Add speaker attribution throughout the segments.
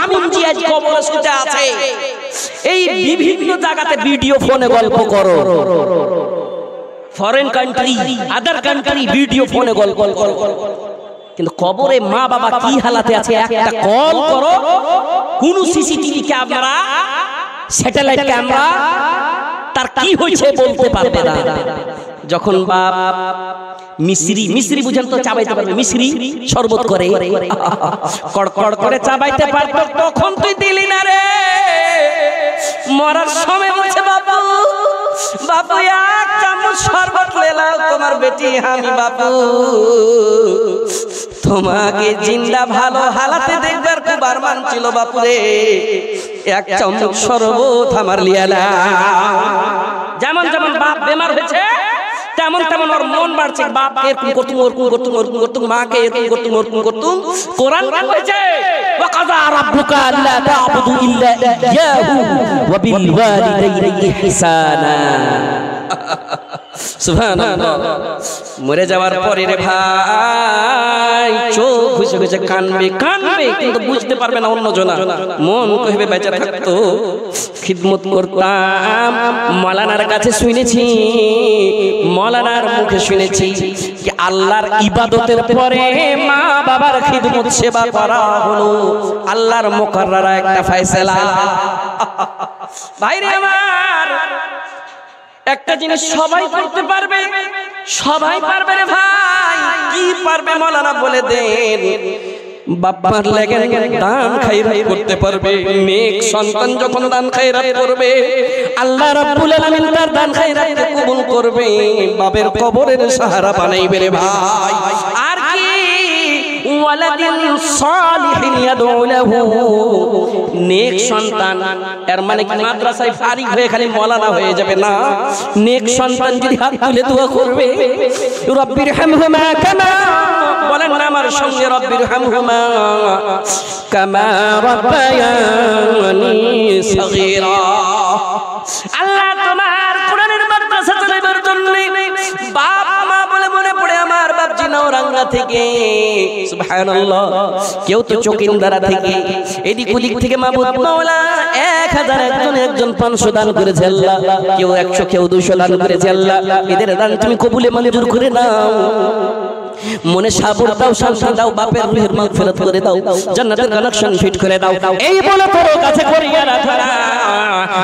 Speaker 1: পুঞ্জি আজ কবরে শুতে আছে। এই বিভিন্ন জায়গাতে ভিডিও ফোনে গল্প করো, foreign country, other country video ফোনে গল্প করো, কিন্তু কবরে মা বাবা কি হালাতে আছে একটা কল করো। কোন সিসিটিভি ক্যামেরা, স্যাটেলাইট ক্যামেরা তার কি হয়েছে বলতে পারবে না। যখন বাপ মিশ্রি বুঝেন তো, চাবাইতে পারবে, মিশ্রি শরবত করে কড়কড় করে চাবাইতে পারবে, তখন তুই দিলি না রে। মরার সময় বলছে বাবু বাবু এক চামচ শরবত লেলাও তোমার বেটি আমি বাবু তোমাকে জিন্দা ভালো হালাতে দেখবার খুব আরমান ছিল বাপু রে, এক চামচ শরবত আমার লিয়ালা। যেমন যেমন বাপ বেমার হয়েছে তেমন তেমন ওর মন বাড়ছে, বাপ এরকম করতুম ওরকম করতুম ওরকম করতুম, মাকে এরকম করতুম ওরকম করতুম। কোরআন বলেছে ওয়াকাযা রাব্বুকা আল্লা তা'বুদু ইল্লা ইয়্যাহু ওয়া বিল ওয়ালিদাইনি ইহসানা। সুবহানাল্লাহ। মরে যাওয়ার পরে রে ভাই চোখ ঘুষে ঘুষে কানবে কানবে, কিন্তু বুঝতে পারবে না অন্যজনা। মন কইবে বেঁচে থাকতো খিদমত করতাম। মাওলানার কাছে শুনেছি, মাওলানার মুখে শুনেছি যে আল্লাহর ইবাদতের পরে মা বাবার খিদমত সেবা করা হলো আল্লাহর মুকাররারা একটা ফয়সালা। ভাইরে আমার, একটা জিনিস সবাই করতে পারবে, সবাই পারবে রে ভাই। কি পারবে মাওলানা বলে দেন। বাবার লেগে দান খায়রাত করতে পারবে। নেক সন্তান যখন দান খায়রাত করবে আল্লাহ রাব্বুল আলামিন তার দান খায়রাত কবুল করবে, বাবের কবরের সাহারা বানাইবে রে ভাই। আর কি ওয়ালাদিন সালিহিন ইয়াদউ লাহু, নেক সন্তান। এর মানে কি মাদ্রাসায় ফারিগ হয়ে খালি মাওলানা হয়ে যাবে না। নেক সন্তান যদি হাত তুলে দোয়া করবে রব্বির হামহুমা কামা, বলেন না আমার সঙ্গে রব্বির হামহুমা কামা রাব্বায়ানি সগীরা। আল্লাহ তোমার কোরআনের মাদ্রাসা চালাবার জন্য বাপ মা বলে মনে পড়ে আমার বাপজি নওরাঙ্গা থেকে, সুবহানাল্লাহ, কেউ তো চকিন্দারা থেকে, এদিক ওদিক থেকে মাবুদ মাওলা 1000 একজন 500 দান করেছে আল্লাহ, কেউ 100 কেউ 200 দান করেছে আল্লাহ। এদের দান তুমি কবুলে মঞ্জুর করে নাও। মনে সাবর দাও, শান্তি দাও, বাপের রুহের মাগফিরাত করে দাও, জান্নাতের কানেকশন ফিট করে দাও। এই বলে তোর কাছে করিয়া রাখা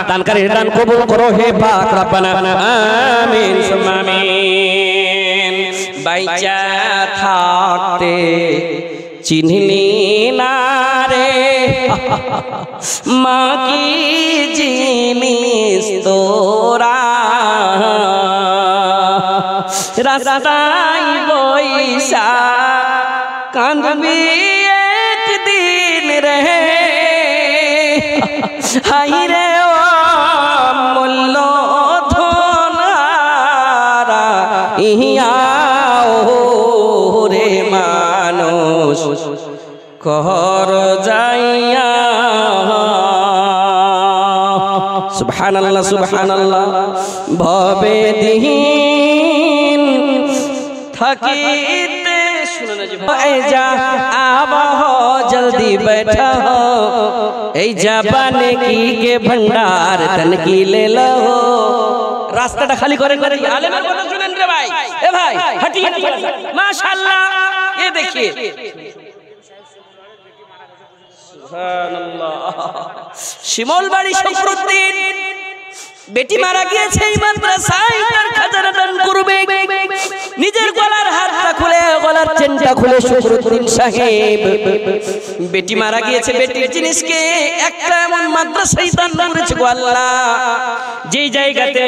Speaker 1: দানকারীর দান কবুল করো হে পাক রব্বানা আমিন সুম্মা আমিন। বাইচা থাকতে চিনলি না রে মা কি জিনিস তোরা, রাস্তায় বইসা কাঁদবি একদিন রে, হাই রে মূল্য ধনারা ইহাও রে মানুষ কর যাইয়া। সুবহানাল্লাহ সুবহানাল্লাহ। ভবে দিন থাকিতে শুনো না জি ভাই, যা আবাহ জলদি बैठा हो, এই জাবানে কি কে ভন্ডার তন কি ले लो। রাস্তাটা খালি করেন না, আলেমের কথা শুনেন রে ভাই। এ ভাই হাঁটি হাঁটি মাশাআল্লাহ, এ देखिए সুবহানাল্লাহ। শিমলবাড়ি শফরুদ্দিন বেটি মারা গিয়েছে, এই মাদ্রাসায় তার খাজানা দান করবে। নিজের গলার হারটা খুলে, গলার চেনটা খুলে শফরুদ্দিন সাহেব বেটি মারা গিয়েছে, বেটির জিনিসকে একটা এমন মাদ্রাসায় দান করেছে গো আল্লাহ, যেই জায়গাতে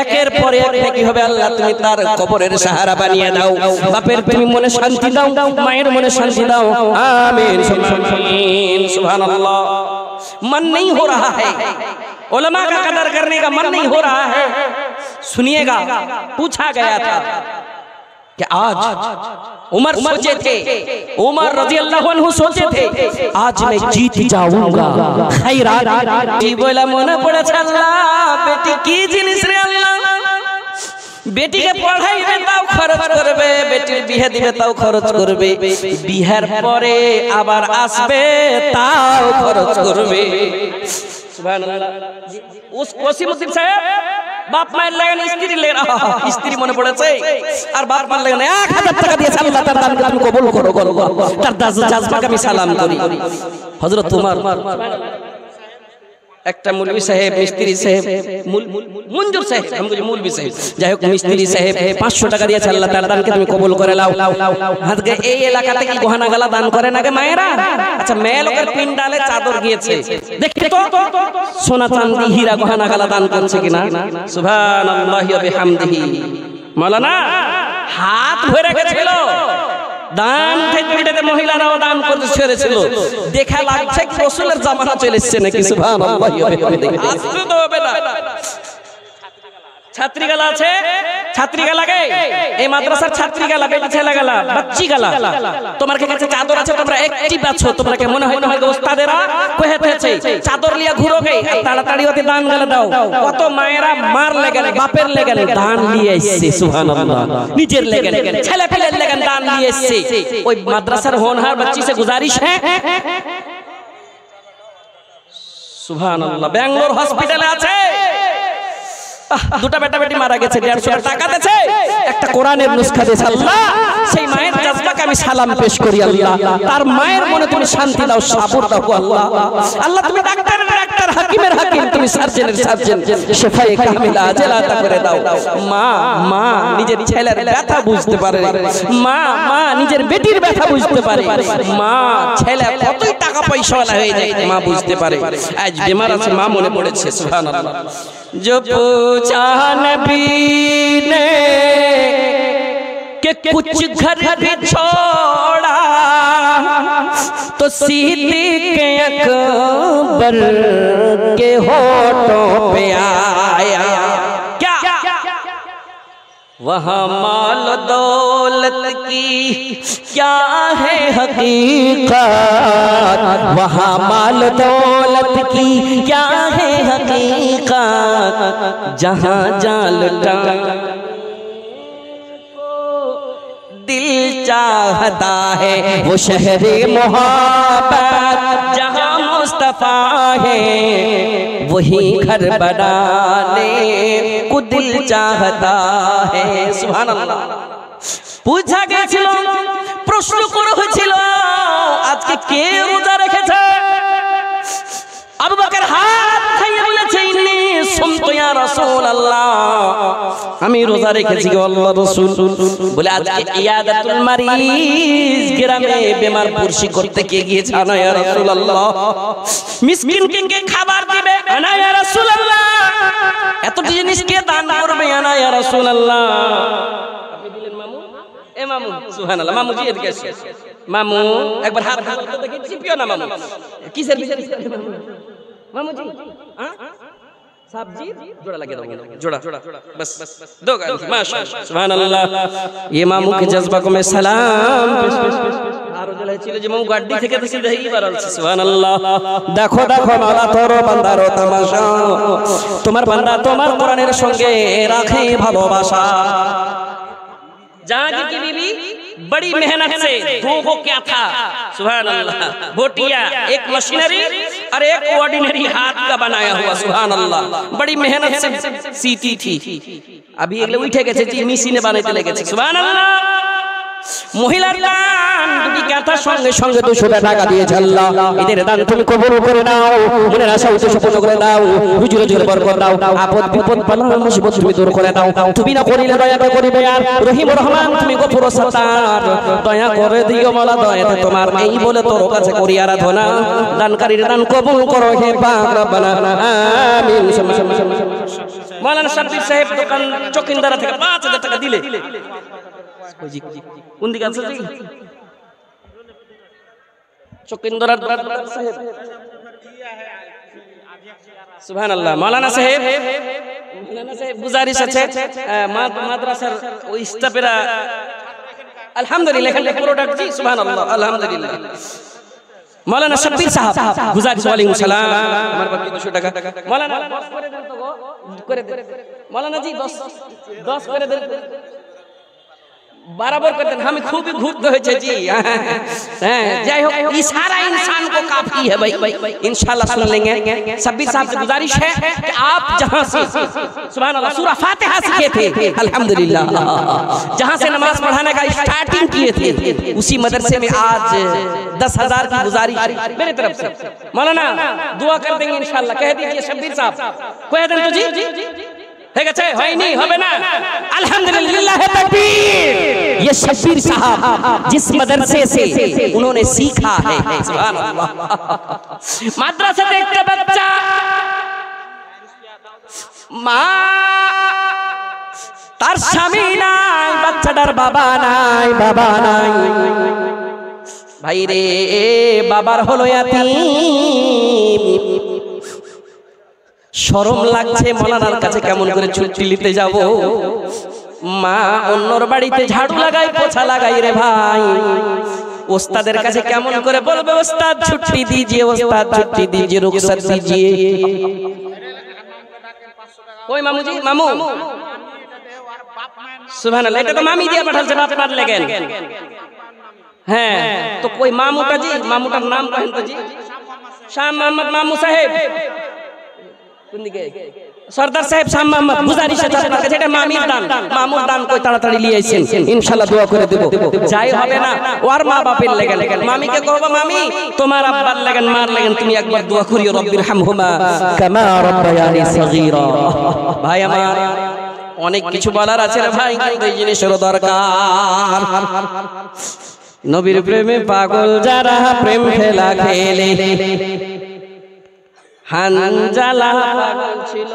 Speaker 1: একের পর এক নাকি হবে আল্লাহ তুমি তার কবরের সাহারা বানিয়ে দাও। বাপের তুমি মনে শান্তি দাও, মায়ের মনে শান্তি দাও, আমিন আমিন সুবহানাল্লাহ। मन नहीं हो रहा है, उलमा का कदर करने का मन नहीं हो रहा है। सुनिएगा, पूछा गया था कि आज उमर सोचे थे, उमर रजी अल्लाह अन्हु सोचे थे आज मैं जीत जाऊंगा खैरात। बोला मने पड़े अल्लाह बेटी की जिनिस रे अल्लाह, বেটিকে পড়াইবে তাও খরচ করবে, বেটির বিয়ে দিবে তাও খরচ করবে, বিয়ের পরে আবার আসবে তাও খরচ করবে। সুবহানাল্লাহ। ওসিমউদ্দিন সাহেব বাপ মায়ের লাগেন স্ত্রী লেন, স্ত্রী মনে পড়েছে, আর বাপ মায়ের লাগেন 1000 টাকা দিয়ে আল্লাহ তার দানকে তুমি কবুল করো, তার জাজবাকে আমি সালাম করি। হযরত তোমার একটা মৌলভী সাহেব, মিস্ত্রি সাহেব, মঞ্জুর সাহেব, আমি বলি মৌলভী সাহেব, যাই হোক মিস্ত্রি সাহেব 500 টাকা দিয়েছে, আল্লাহ তার দানকে তুমি কবুল করে লাও। আজকে এই এলাকাতে কি গহনা গালা দান করে না গে মায়েরা? আচ্ছা মেয়ে লোকের পিন্ডালে চাদর গিয়েছে, দেখতে তো সোনা চাঁদি হীরা গহনা গালা দান করছে কিনা? সুবহানাল্লাহি ওয়া বিহামদিহি। মাওলানা হাত ভরে গেছিল দান থেকে, মহিলারাও দান করতে ছেড়েছিল, দেখা লাগছে কি রাসূলের জামানা চলে এসেছে নাকি? সুবহানাল্লাহি ওয়া বিহামদিহি। আসতে তো হবে না। ছাত্রী গালা আছে, ছাত্রী গালাকে এই মাদ্রাসার ছাত্রী গালা, বেটা ছেলে গালা, বাচ্চি গালা, তোমার কাছে চাদর আছে, তোমরা একটি বাছো, তোমরা কি মনে হয় না ওস্তাদেরা কহেতেছে চাদর লিয়া ঘুরোগে, তাড়াতাড়ি ওতে দান গালা দাও। কত মায়েরা মার লাগেন, বাপের লাগেন দান নিয়ে এসেছে। সুবহানাল্লাহ। নিজের লাগেন, ছেলে পেলের লাগেন দান নিয়ে এসেছে। ওই মাদ্রাসার হোনহার বাচ্চি সে গুজারিশ है। সুবহানাল্লাহ। ব্যাঙ্গালোর হসপিটালে আছে, দুটা বেটা বেটি মারা গেছে, 150 টাকা দিয়েছে, একটা কোরআনের নুসখা দিয়েছে। আল্লাহ সেই মায়ের জাজবাকে আমি সালাম পেশ করি। আল্লাহ তার মায়ের মনে তুমি শান্তি দাও, সাবর দাও। আল্লাহ আল্লাহ তুমি ডাক্তারের ডাক্তার, হাকিমের হাকিম, তুমি সার্জনের সার্জন, শেফায়ে কামিলা আজেল আতা করে দাও। মা মা নিজের ছেলের ব্যথা বুঝতে পারে, মা নিজের বেটির ব্যথা বুঝতে পারে, মা ছেলে কতই টাকা পয়সাওয়ালা হয়ে যায় মা বুঝতে পারে। আজ বেমার আছে, মা মনে পড়েছে। সুবহানাল্লাহ। जो पूछा नबी ने कि कुछ घर भी छोड़ा, तो सिद्दीक़ अकबर के होठों पे आया क्या? वहाँ माल दौलत की क्या है हकीकत, वहाँ माल दौलत की क्या है हकीकत, जहाँ जान लुटा दिल चाहता है वो शहरे मोहब्बत, जहाँ मुस्तफा है वही घर बनाने को दिल चाहता है। सुबहानाल्लाह। पूछा গেছিল, প্রশ্ন করা হয়েছিল আজকে কে রোজা রেখেছে? আবু বকর হাত খাইয়ে বলেছে ইন্নী সুমতু ইয়া রাসূলুল্লাহ, আমি রোজা রেখেছি গো আল্লাহর রাসূল। বলে আজকে ইয়াদাতুল মারিজ, গ্রামে বেমার পুরসি করতে কে গিয়েছে? আনা ইয়া রাসূলুল্লাহ। মিসকিনকে খাবার দিবে? আনা ইয়া রাসূলুল্লাহ। এত জিনিস কে দান করবে? আনা ইয়া রাসূলুল্লাহ। আপনি দিলেন মামু, এ মামু। সুবহানাল্লাহ। মামু জি এদিকে আসেন। মামু একবার হাত ধরে দেখি, চিপিও না মামু। কিসের মামু জি? হ্যাঁ सब्जी जोड़ा लगे दो, जोड़ा बस दो माशाअल्लाह। सुबहानअल्लाह। ये मामू के जज्बा को मैं सलाम आरो जले ছিল যে মামু গাড়ি থেকে তো সিধা এই বাড়ালছে। সুবহানাল্লাহ। দেখো দেখো মাওলা তোর বান্দার তামাশা, তোমার বান্দা তোমার কোরআনের সঙ্গে রাখে ভালোবাসা। जहां की बीबी बड़ी मेहनत से, दो को क्या था? सुबहानअल्लाह। बोटिया, एक मशीनरी और एक ऑर्डिनरी हाथ का बनाया हुआ। सुबहानअल्लाह। बड़ी मेहनत से सीती थी। अभी এগুলো উঠে গেছে, যে মেশিনে বানাইতে লেগেছে। সুবহানাল্লাহ। মহিলার দান দুটি কাঁথার সঙ্গে সঙ্গে 200 টাকা দিয়েছে। আল্লাহ এদের দান তুমি কবুল করে নাও, মনের আশা উদ্দেশ্য পূর্ণ করে দাও, রুজির জোরে বরকত দাও, আপদ বিপদ বালা মুসিবত তুমি দূর করে দাও। তুমি না করিলে দয়া করিবে আর রহিম রহমান, তুমি গফুর সাত্তার, দয়া করে দিও মাওলা, দয়াতে তোমার এই বলে তোর কাছে করি আরাধনা। দানকারীর দান কবুল করো হে পাক রব্বানা আমিন। মাওলানা সাব্বির সাহেব দোকান চকিন্দারা থেকে 5000 টাকা দিলে। কোন দিকে আছে জি? চকিন্দার সাহেব। সুবহানাল্লাহ। মাওলানা সাহেব গুজারিশ আছে মাদ্রাসার ওই স্টাফেরা আলহামদুলিল্লাহ এখানে প্রোডাক্ট জি। সুবহানাল্লাহ। আলহামদুলিল্লাহ। मौलाना शब्बीर साहब गुजारिश वालेकुम सलाम আমার বাকি 200 টাকা मौलाना 10 করে দেন তো গো করে দেন मौलाना जी 10 করে দেন बराबर कर दें हमें खूब घूरते हो जी जय हो इशारा इंसान को काफी है भाई इंशाल्लाह सुन लेंगे शब्बीर साहब से गुजारिश है कि आप जहां से सुभान अल्लाह सूरह फातिहा सीखे थे अल्हम्दुलिल्लाह जहां से नमाज पढ़ाने का स्टार्टिंग किए थे उसी मदरसे में आज 10,000 की गुजारिश मेरी तरफ से मौलाना दुआ कर देंगे इंशाल्लाह कह दीजिए शब्बीर साहब कह दें तो जी है क्या चाहिए होई नहीं होबे ना अल्हम्दुलिल्लाह तकबीर ये शब्बीर साहब जिस मदरसे से उन्होंने सीखा है सुभान अल्लाह मदरसा देखते बच्चा मां तार स्वामी নাই বাচ্চাটার বাবা নাই ভাই রে বাবার হলো ইয়াতীম শরম লাগছে মৌলানার কাছে কেমন করে ছুটি নিতে যাব মা অন্যর বাড়িতে ঝাড়ু লাগাই পোছা লাগাই রে ভাই ওস্তাদের কাছে কেমন করে বলবে ওস্তাদ ছুটি दीजिए ওস্তাদ ছুটি दीजिए रुखसत दीजिए ওই মামু জি মামু সুবহানাল্লাহ এটা তো মামি দিয়া পাঠালছে বাপ মার লাগেন হ্যাঁ তো কই মামুটা জি মামুটার নাম কহেন তো জি শাহ মোহাম্মদ মামু সাহেব सरदार साहब शाह मोहम्मद गुजारिश है আপনার কাছে এটা মামির দান মামুর দান কই তাড়াতাড়ি নিয়ে আইছেন ইনশাআল্লাহ দোয়া করে দেব যাই হবে না ওর মা বাপের লাগেন মামিকে কহবা মামি তোমার আব্বার লাগেন মার লাগেন তুমি একবার দোয়া করিও রব্বির হামহুমা কামা রাব্বায়ানি সগীরা ভাই আমার অনেক কিছু বলার আছে রে ভাই কিন্তু এই জিনিসের দরকার নবীর প্রেমে পাগল যারা প্রেম খেলা খেলে হানজালা পাগল ছিল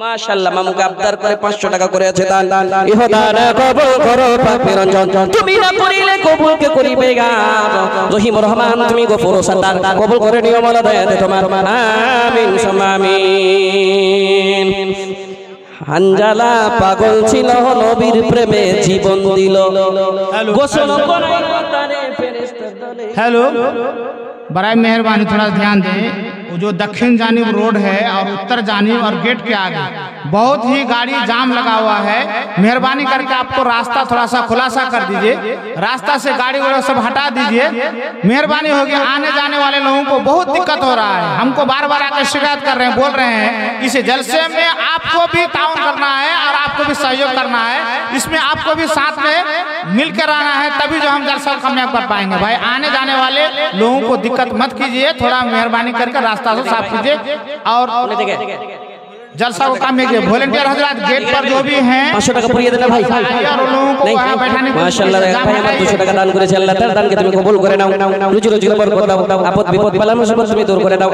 Speaker 1: মাশাআল্লাহ মামুকে আবদার করে 500 টাকা করে আছে দান ইহদান কবুল করো পাক নিরঞ্জন তুমি না করিলে কবুল কে করিবে গা রহিম রহমান তুমি গফুর সত্তার কবুল করে নিও মাওলা দয়াতে তোমার আমিন আমিন হানজালা পাগল ছিল নবীর প্রেমে জীবন দিল গোসল করাইলো তারে ফেরেশতার দলে
Speaker 2: हेलो बराए मेहरबानी थोड़ा ध्यान दें वो जो दक्षिण जानिब रोड है और उत्तर जानिब और गेट के आगे बहुत ही गाड़ी जाम लगा हुआ है मेहरबानी करके आपको रास्ता थोड़ा सा खुलासा कर दीजिए रास्ता से गाड़ी वगैरह सब हटा दीजिए मेहरबानी होगी आने जाने वाले लोगों को बहुत दिक्कत हो रहा है हमको बार बार आकर शिकायत कर रहे हैं बोल रहे हैं इस जलसे में आपको भी ताउन करना है और आपको भी सहयोग करना है इसमें आपको भी साथ में मिलकर आना है तभी जो हम जलसा कामयाब कर पाएंगे भाई आने जाने वाले लोगों को दिक्कत मत कीजिए थोड़ा मेहरबानी करके रास्ता को साफ कीजिए और जलसा को काम कीजिए वॉलंटियर हजरात गेट पर जो भी हैं
Speaker 1: 500 টাকা পুরিয়ে দেন ভাই
Speaker 2: और लोगों को वहां बैठाने को
Speaker 1: माशाल्लाह भाई আমার 200 টাকা দান করেছে আল্লাহ তার দানকে তুমি কবুল করে নাও রুজি রোজগার বরকত দাও আপদ বিপদ বালা মুসিবত তুমি দূর করে দাও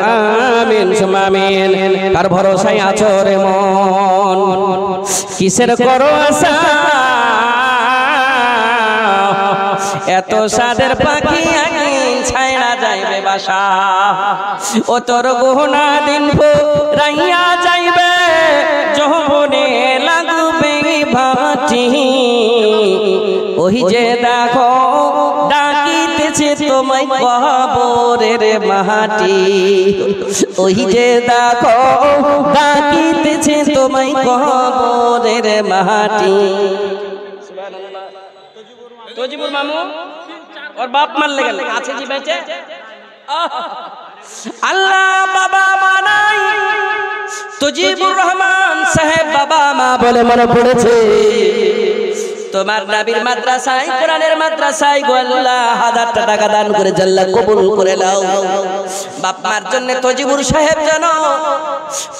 Speaker 1: আমিন সুম্মা আমিন কার ভরসায় আছো রে মন কিসের করো আশা এত সাদের পাখি একদিন ছাইড়া যাইবে বাসা ও তোর গহনা দিন রাইয়া যাইবে যৌবনে লাগবে ভাটি ওই যে দেখো ডাকিতেছে তোমায় কবরের মাটি ওই যে দেখো ডাকিতেছে তোমায় কবরের মাটি तोजीबुर मामू और बाप मान लगे আছে জি বেঁচে আল্লাহ বাবা মানাই তজিবুর রহমান সাহেব বাবা মা বলে মনে পড়েছে তোমার নবীর মাদ্রাসায় কোরআনের মাদ্রাসায় গো আল্লাহ 1000 টাকা দান করে আল্লাহ কবুল করে নাও বাপ মার জন্য তজিবুর সাহেব জানো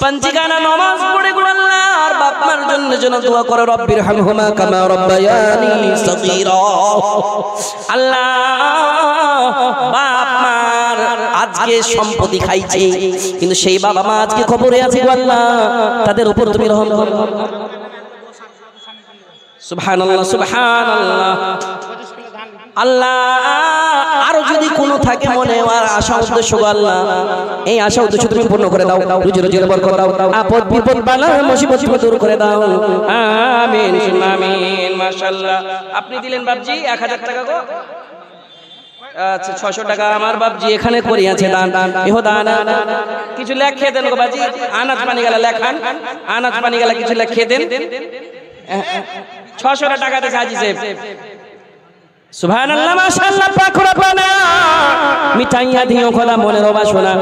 Speaker 1: পঞ্জিকানা নামাজ পড়ে গো আল্লাহ আর বাপ মার জন্য যেন দোয়া করো রব্বির হামহুমা কামা রাব্বায়ানি সগীরা আল্লাহ বাপ মার আজকে সম্পত্তি খাইছে কিন্তু সেই বাবা মা আজকে খবরে আছে গো আল্লাহ তাদের উপর তুমি রহম করো সুবহানাল্লাহ সুবহানাল্লাহ আল্লাহ আরো যদি কোনো থাকে মনে আর আশা উদ্দেশ্য আল্লাহ এই আশা উদ্দেশ্য তুমি পূর্ণ করে দাও রুজি রোজগার বরকত দাও আপদ বিপদ বালা মুসিবত তুমি দূর করে দাও আমিন আমিন মাশাআল্লাহ আপনি দিলেন বাপজি 1000 টাকা গো আচ্ছা 600 টাকা আমার বাপজি এখানে করিয়াছে দান এহো দান কিছু লেখে দেন গো বাজি আনাজ পানি গেলা লেখান আনাজ পানি গেলা কিছু লেখে দেন 600 টাকা দে হাজি সাহেব সুবহানাল্লাহ মাশাআল্লাহ পাক রব্বানা মিটাইয়া দিও খোদা মনের বাসনা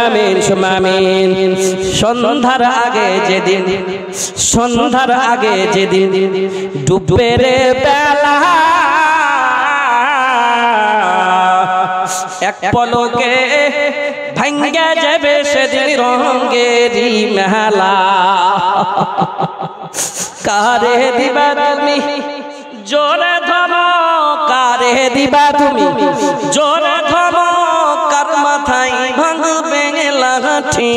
Speaker 1: আমিন সুম্মা আমিন সন্ধ্যার আগে যেদিন ডুববে রে বেলা এক পলকে ভাঙ্গা যাবে সেদিন রঙেরি মেলা কারে দিবা তুমি জোরে ধমক কারে দিবা তুমি জোরে ধমক কার মাথায় ভাঙবে লাঠি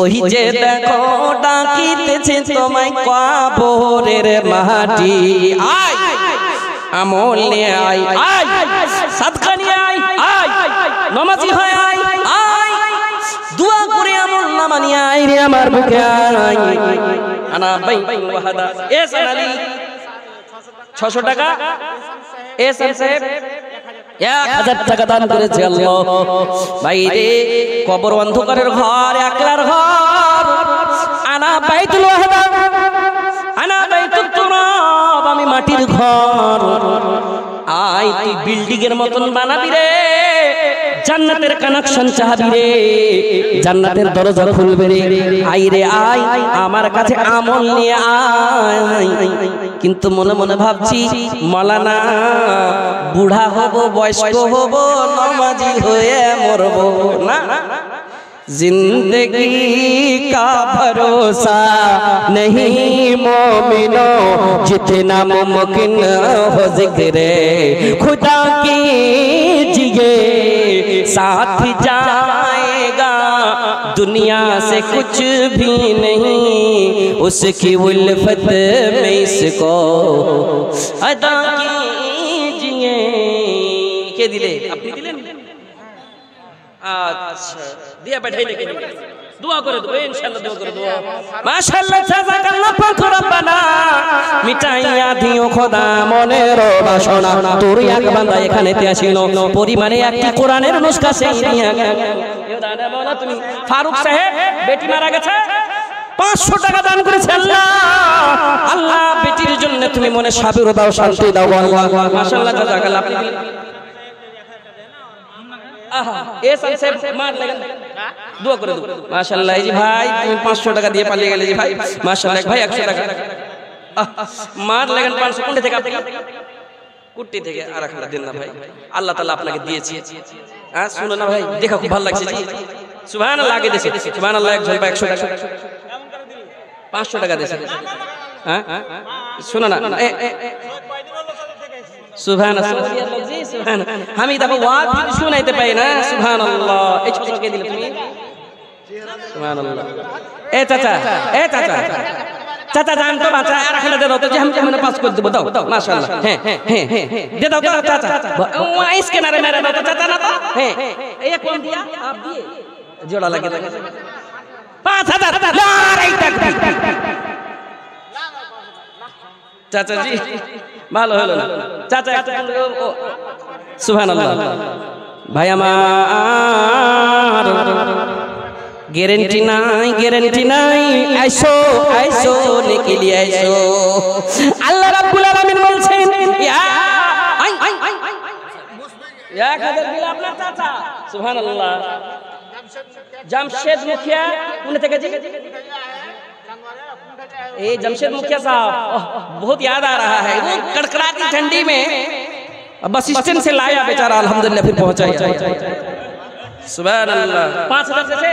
Speaker 1: ওই যে দেখো ডাকিতেছে তোমায় কবরের মাটি আয় আমল নিয়ে আয় আয় সাদকা নিয়ে আয় আয় নামাজি হয়ে আয় আয় দোয়া করে আমল নামা নিয়ে আয় রে আমার বুকে আয় আনা বাই ওয়াহাদা এহসান আলী 600 টাকা এহসান সাহেব 1000 টাকা দান করেছে আল্লাহ ভাই রে কবর অন্ধকারের ঘর একলার ঘর আনা বাইতুল ওয়াহাদা আনা বাইতুত তুরাব আমি মাটির ঘর আয় তুই বিল্ডিং এর মতন বানাবি রে জান্নাতের কানেকশন চাবি রে জান্নাতের দরজা খুলবে রে আই রে আয় আমার কাছে আমল নিয়ে আয় কিন্তু মনে মনে ভাবছি মাওলানা বুড়া হব বয়স্ক হব নামাজি হয়ে মরব না जिंदगी का भरोसा नहीं मोमिनो जितना मुमकिन हो जिक्रे खुदा की जिए साथ जाएगा दुनिया से कुछ भी नहीं उसकी उल्फत में इसको अदा कीजिए के दिले अपनी दिले अच्छा दिया बैठाई लेके दुआ करे दो इंशाल्लाह दुआ करे दो माशाल्लाह জাযাকাল্লাহ পাক রব্বানা মিটাইয়া দিও খোদা মনের বাসনা তোর এক বান্দা এখানেতে আসিল পরিমাণে একটি কোরআনের নুসখা সেই নিয়া এও দাদা বলা তুমি ফারুক সাহেব বেটি মারা গেছে 500 টাকা দান করেছে আল্লাহ আল্লাহ বেটির জন্য তুমি মনে সাবির দাও শান্তি দাও আল্লাহ মাশাআল্লাহ জাযাকাল্লাহ আপনি এহসান সাহেব মার লাগেন দোয়া করে দাও মাশাআল্লাহ জি ভাই তুমি 500 টাকা দিয়ে পালিয়ে গেলে জি ভাই মাশাআল্লাহ ভাই 100 টাকা মার লাগেন 500 কোন থেকে আপনি কুট্টি থেকে আর একটা দেন না ভাই আল্লাহ তাআলা আপনাকে দিয়েছে হ্যাঁ শুনো না ভাই দেখা খুব ভালো লাগছে জি সুবহানাল্লাহ আগে দিয়েছে সুবহানাল্লাহ একজন ভাই 100 টাকা 500 টাকা দিয়েছে হ্যাঁ শুনো না সুবহানাল্লাহ জি সুবহানাল্লাহ আমি দেখো ওয়াজ শুনাইতে পাই না সুবহানাল্লাহ এই ছোট কে দিলে তুমি সুবহানাল্লাহ এ চাচা চাচা জান তো বাচ্চা আর একটা দে দাও তো যে আমি পাস করে দেব দাও মাশাআল্লাহ হ্যাঁ দে দাও তো চাচা ও इसके नारे मेरे दाও চাচা না তো হ্যাঁ এই কোন দিয়া আপ দিয়ে জোড়া লাগে 5000 লড়াই তাকবীর চাচা জি ভালো হলো না চাচা একটা সুবহানাল্লাহ ভাই আমার গ্যারান্টি নাই আইসো নিকলি আইসো আল্লাহ রাব্বুল আলামিন বলছেন ইয়া কাদের দিল আপনার চাচা সুবহানাল্লাহ জামশেদ মুখিয়া কোন থেকে জি ए जमशेद मुखिया साहब बहुत याद आ रहा है वो कड़कड़ाती ठंडी में बस स्टैंड से लाया बेचारा अल्हम्दुलिल्लाह फिर पहुंचाया सुभान अल्लाह 5000 देছে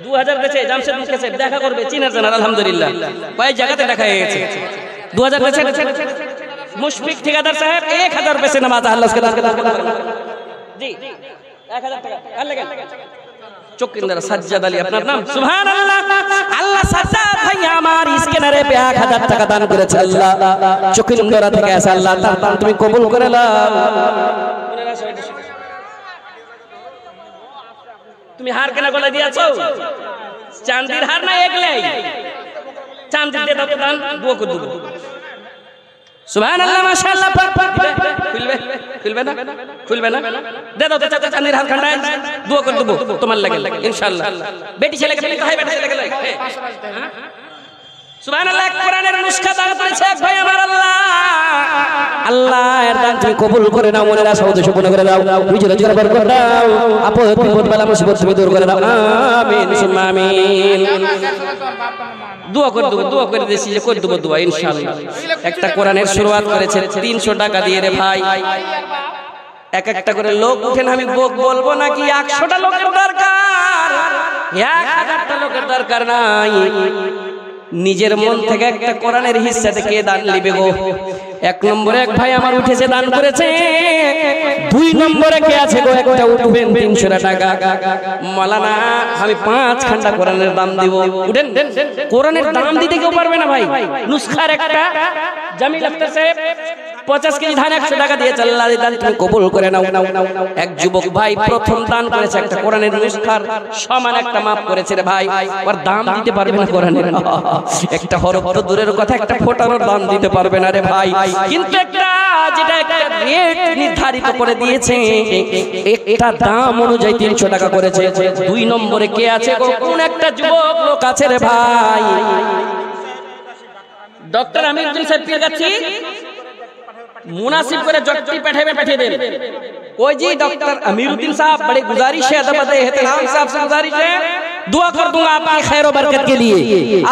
Speaker 1: 2000 দেছে जमशेद मुखिया साहब দেখা করবে চিনার জানার আলহামদুলিল্লাহ কয় জায়গাতে দেখা হয়ে গেছে 2000 দেছে মুশফিক ঠিকাদার সাহেব 1000 रुपए से नमाज अल्लाह के दान जी 1000 টাকা আর লাগেন চকিন্দার সাজ্জাদ আলী আপনার নাম সুবহানাল্লাহ আল্লাহ সাজ্জাদ ভাই আমার স্ক্যানারে 1000 টাকা দান করেছে আল্লাহ চকিন্দার থেকে আছে আল্লাহ তার দান তুমি কবুল করে নাও তুমি হার কেনা গলা দিয়েছো চাঁদির হার না একলাই চাঁদির দিয়ে দাও দান দোয়া করে দেব সুবহানাল্লাহ মাশাআল্লাহ খুলবে না খুলবে না দে দাও চাচা চাঁদের হাত খান্ডায় দোয়া করে দেবো তোমার লাগে ইনশাআল্লাহ বেটি ছেলেকে পেলে তো হয় বেটি ছেলেকে লাগে সুবহানাল্লাহ কোরআনের নুসখা দান করেছে এক ভাই আমার আল্লাহ এর দান তুমি কবুল করে নাও মনের আশা উদ্দেশ্য পূর্ণ করে দাও নিজের রোজগার বরকত দাও আপদ বিপদ বালা মুসিবত তুমি দূর করে দাও আমিন সুম্মা আমিন দোয়া করে দিয়েছি যে করে দেবো দোয়া ইনশাআল্লাহ একটা কোরআনের শুরুয়াত করেছে 300 টাকা দিয়ে রে ভাই এক একটা করে লোক উঠেন আমি বলবো নাকি 100টা লোকের দরকার 1000টা লোকের দরকার নাই নিজের মন থেকে একটা কোরআনের হিস্সা থেকে দান নিবে গো এক নম্বরে এক ভাই আমার উঠেছে দান করেছে 2 নম্বরে কে আছে গো একটা উঠবেন 300 টাকা মাওলানা আমি 5 খান্ডা কোরআনের দাম দিব উঠেন কোরআনের দাম দিতে কেউ পারবে না ভাই নুসখার একটা জামিল আখতার সাহেব 50 কেজি ধান 100 টাকা দিয়ে আল্লাহ দান তুমি কবুল করে নাও এক যুবক ভাই প্রথম দান করেছে একটা কোরআনের নুসখার সমান একটা মাপ করেছে রে ভাই ওর দাম দিতে পারবে না কোরআনের একটা হরফ তো দূরের কথা একটা ফোঁটারও দাম দিতে পারবে না রে ভাই কিন্তু একটা যেটা একটা রেট নির্ধারিত করে দিয়েছে একটা দাম অনুযায়ী 300 টাকা করেছে 2 নম্বরে কে আছে কোন একটা যুবক লোক আছে রে ভাই ডক্টর আমিরুদ্দিন সাহেব পীর গাছি मुनासिब करे जट्टी बैठे में बैठे दे कोई जी डॉक्टर अमीरुद्दीन साहब बड़े गुजारिश है अदब एहतराम साहब से गुजारिश है दुआ कर दूंगा आपकी खैर और बरकत के लिए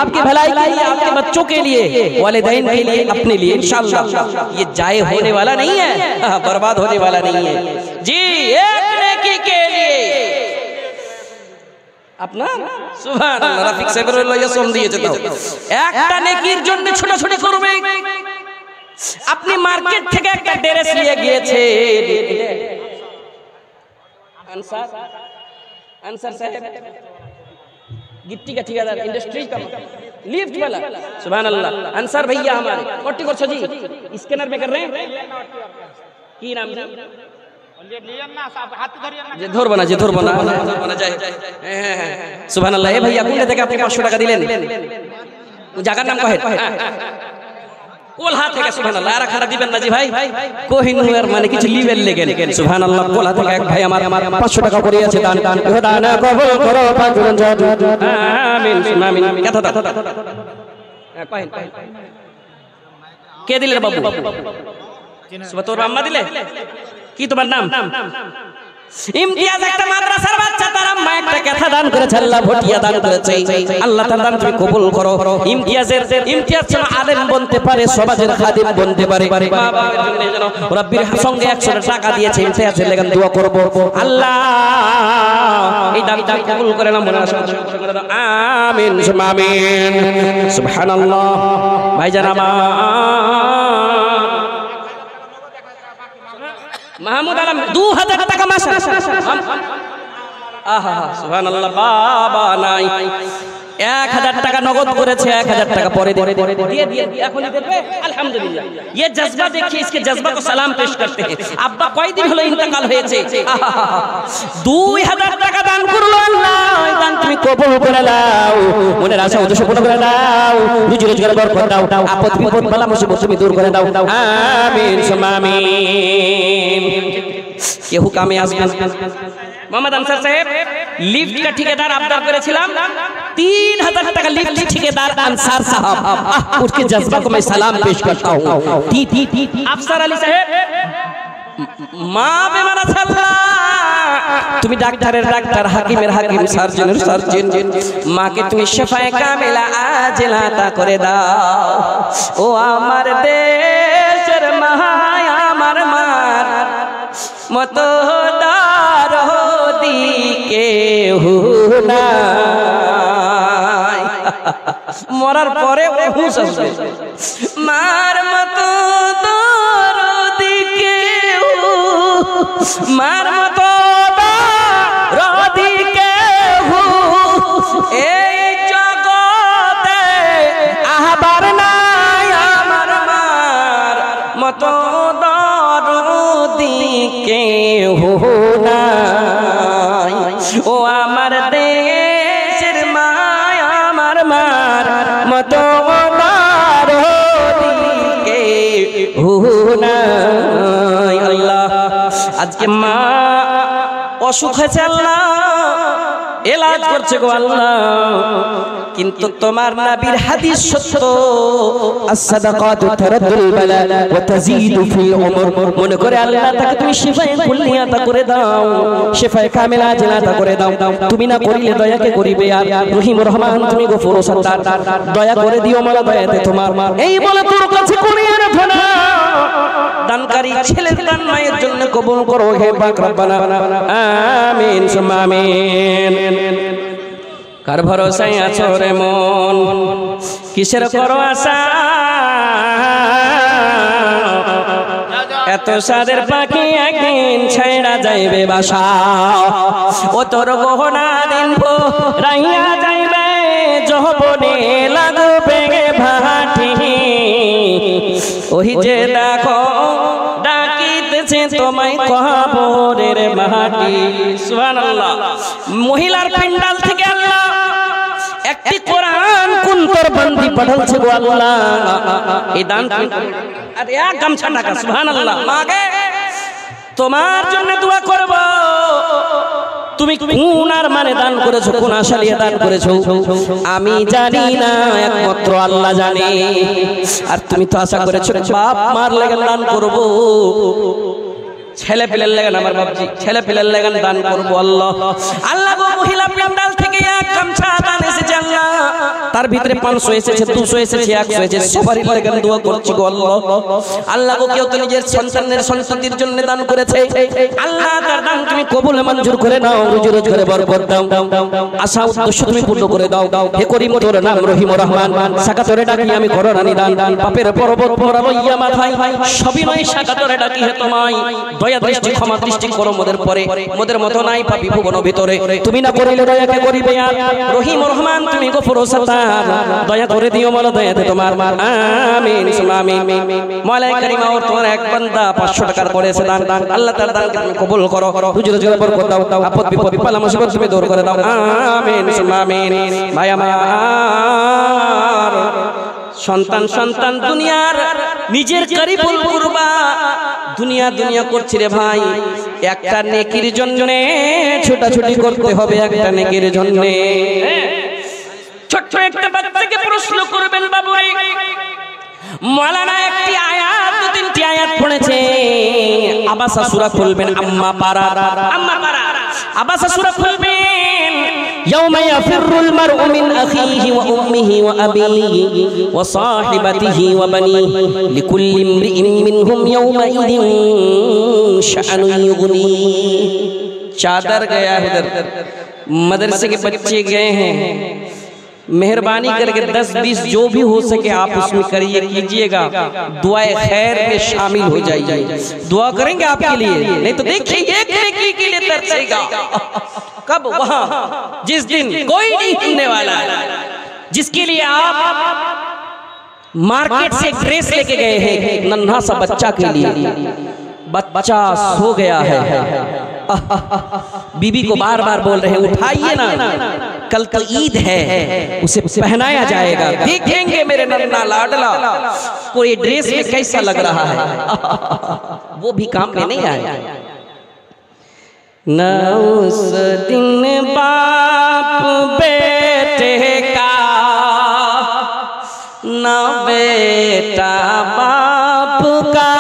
Speaker 1: आपकी भलाई के लिए आपके बच्चों के लिए वालिदैन के लिए अपने लिए इंशाअल्लाह ये जाए होने वाला नहीं है बर्बाद होने वाला नहीं है जी एक नेकी के लिए अपना सुभान अल्लाह रफीक साहब লইয়া সোম দিয়েছে তো একটা নেকির জন্য ছোটাছুটি করবে अपनी मार्केट থেকে একটা ড্রেস নিয়ে গিয়েছে आंसर साहब गिट्टी का ठेकेदार इंडस्ट्री का लिफ्ट वाला सुभान अल्लाह आंसर भैया हमारे कोटी कर जी स्कैनर में कर रहे हैं की नाम যে ধরবো না যায় সুবহানাল্লাহ এ ভাইয়া কোন থেকে আপনি 500 টাকা দিলেন জায়গার নাম কহেন কোলহা থেকে সুবহানাল্লাহ আর খাড়া দিবেন না জি ভাই কোহিনুর মানে কিছু লিবেল লেগেন সুবহানাল্লাহ কোলহা থেকে এক ভাই আমার 500 টাকা করিয়েছে দান দান কবুল করো পাঁচজন জাদু আমিন আমিন কথা দাও কহেন কে দিলে বাবু সুবহান তোর আম্মা দিলে কি তোমার নাম ইমতিয়াজ একটা মাদ্রাসার বাচ্চা তার আম্মা একটা কথা দান করেছে আল্লাহ ভটিয়া দান করেছে আল্লাহ তার দান তুমি কবুল করো ইমতিয়াজ যেন আলেম বনতে পারে সমাজের খাদিম বনতে পারে মা বাবার জন্য যেন রব্বির সঙ্গে 100 টাকা দিয়েছে ইমতিয়াজের লাগি দোয়া করব আল্লাহ এই দানটা কবুল করে নাও মনে আশা করে দাও আমিন আমিন সুবহানাল্লাহ ভাইজান আমার মাহমুদ আলম 2000 টাকা মাসে আহা সুবহানাল্লাহ বাবা নাই 1000 টাকা নগদ করেছে 1000 টাকা পরে দিয়ে এখনই দেবে আলহামদুলিল্লাহ ये जज्बा देखिए इसके जज्बा को सलाम पेश करते हैं আব্বা কয়দিন হলো ইন্তেকাল হয়েছে 2000 টাকা দান করলো আল্লাহ এই দান তুমি কবুল করে নাও মনের আশা উদ্দেশ্য পূর্ণ করে দাও রুজি রোজগার বরকত দাও আপদ বিপদ বালা মুসিবত তুমি দূর করে দাও আমিন সুম্মা আমিন কেউ কামে আসবেন মোহাম্মদ আনসার সাহেব লিফট का ठेकेदार আবদার করেছিলাম 3000 টাকা लिफ्ट ठेकेदार अंसार साहब उसके जज्बा को मैं सलाम पेश करता हूँ अफसर अली साहब माँ बेमार আল্লাহ তুমি ডাক্তারের ডাক্তার হাকিমের হাকিম সার্জনের সার্জন মাকে তুমি শিফায়ে কামিলা আজলা তা করে দাও ও আমার দেশের মায়া আমার মার মতো দারদি কেহু নাই মরার পরে হুঁশ আসবে মার মতো দারদি কেহু মার মতো দারদি কেহু এই জগতে আবার নাই আমার মার মতো দারদি কেহু নাই ও আমার দেশের মায়া আমার মার মতো দারদি আজকে মা অসুখ হয়েছে আল্লাহ, এলাজ করছে গো আল্লাহ, কিন্তু তোমার নবীর হাদিস সত্য, as-sadaqatu taraddul bala wa tazidu fil umr। মনে করে আল্লাহ তাকে তুমি শিফায়ে কুল্লিয়া তা করে দাও, শিফায়ে কামিলা জিনা তা করে দাও। তুমি না করিলে দয়াকে করিবে আর রহিম রহমান তুমি গফুর সত্তার, দয়া করে দিও মালা দয়াতে তোমার। এই বলে তোর কাছে করিয়া রাখো না, দানকারী ছেলের দান মায়ের জন্য কবুল করো হে পাক রব্বানা, আমিন সুম্মা আমিন। কার ভরসায় আছো রে মন, কিসের করো আশা, এত সাদের পাখি একদিন ছেড়া যাইবে বাসা, ও তোর গহনা দিন রাইয়া যাইবে যৌবনে লাগবে ভাটি, ওই যে দেখো ডাকিতেছে তোমায় কবরের মাটি। সুবহানাল্লাহ। মহিলার প্যান্ডাল থেকে আল্লাহ একটি কোরআন কুন্তর বন্দি পড়ালছে গো আল্লাহ, এই দান আরে এক গামছা টাকা। সুবহানাল্লাহ। মাগে তোমার জন্য দোয়া করব, তুমি কোন আর মানে দান করেছো, কোন আশা নিয়ে দান করেছো আমি জানি না, একমাত্র আল্লাহ জানে। আর তুমি তো আশা করেছো বাপ মার লেগে দান করবো, ছেলে পিলের লেগে, আমার বাপজি ছেলে পিলের লেগে দান করবো। আল্লাহ আল্লাহ গো মহিলা প্যান্ডাল থেকে এক গামছা দান এসেছে আল্লাহ, তার ভিতরে 500 এসেছে, 200 এসেছে, 100 এসেছে, সবারই লেগে দোয়া করছি গো আল্লাহ। আল্লাহ গো কেউ তো নিজের সন্তানের সন্ততির জন্য দান করেছে, আল্লাহ তার দান তুমি কবুল মঞ্জুর করে নাও, রুজি রোজগারে বরকত দাও, আশা উদ্দেশ্য তুমি পূর্ণ করে দাও। হে করিম তোর নাম রহিম রহমান, সাকাতরে ডাকি আমি করোনানি দান, পাপের পর্বত মোরা লইয়া মাথায়, সবই নয় সাকাতরে ডাকি হে তোমায়, দয়া দৃষ্টি ক্ষমা দৃষ্টি করো মোদের পরে, মোদের মতো নাই পাপী ভুবন ভিতরে, তুমি না করিলে দয়াকে করিবে আর রহিম রহমান তুমি গফুর সত্তার, দয়া করে দিও মালা দয়াতে তোমার, আমিন সুম্মা আমিন। মওলা কারীমা ওর তোমার এক বান্দা 500 টাকার করেছে দান, আল্লাহ তার দানকে তুমি কবুল করো, রুজি রোজগারে বরকত দাও, আপদ বিপদ বিপলা মুসিবত তুমি দূর করে দাও, আমিন সুম্মা আমিন। ভাই আমার সন্তান সন্তান দুনিয়ার নিজের করিবুল কুরবা, দুনিয়া দুনিয়া করছি রে ভাই, একটা নেকির জন্য ছোটাছুটি করতে হবে, একটা নেকির জন্য। ছোট্ট একটা বাচ্চাকে প্রশ্ন করবেন বাবু রে, মাওলানা একটি আয়াত 2-3টি আয়াত পড়েছে, আবাসা সূরা খুলবেন, আম্মা পারা আবাসা সূরা খুলবেন, ইয়াউমা ইয়াফিরুল মারউ মিন আখিহি ওয়া উম্মিহি ওয়া আবিহি ওয়া সাহিবাতিহি ওয়া বানিহি লিকুল্লি ইমরিইন মিনহুম ইয়াউমা ইদিন শাআনুন युगनी। चादर गया उधर, मदरसे के बच्चे गए हैं, मेहरबानी करके 10-20 जो भी हो सके आप उसमें करिए, कीजिएगा, दुआए खैर में शामिल हो जाइए, दुआ करेंगे आपके लिए, नहीं तो देखिए एक नेकी के लिए तरसेगा। कब? वहां जिस दिन कोई नहीं होने वाला है, जिसके लिए आप मार्केट से ड्रेस लेके गए हैं नन्हा सा बच्चा के लिए, बच्चा सो गया है, बीबी को बार बार बोल रहे हैं उठाइए ना, कल तो ईद है, उसे पहनाया जाएगा, देखेंगे मेरे नन्ना लाडला को ये ड्रेस में कैसा लग रहा है, वो भी काम में नहीं आया। न उस दिन बाप बेटे का, न बेटा बाप का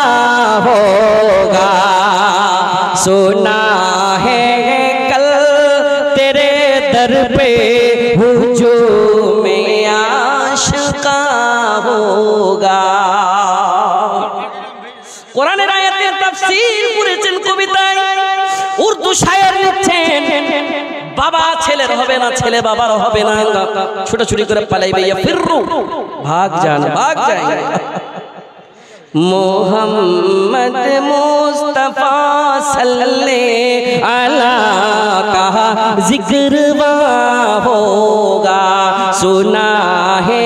Speaker 1: होगा, सुना है कल तेरे दर पे हुजूम आशिका होगा। কোরআনের আয়াতের তাফসীর করেছেন কবিতায়, উর্দু শায়ের লিখছেন, বাবা ছেলের হবে না, ছেলে বাবার হবে না, ছুটাছুটি করে পালাইবে, ইয়াফিরু ভাগ যান, ভাগ যায়। मोहम्मद मुस्तफा सल्ले अला का जिक्र होगा, सुना है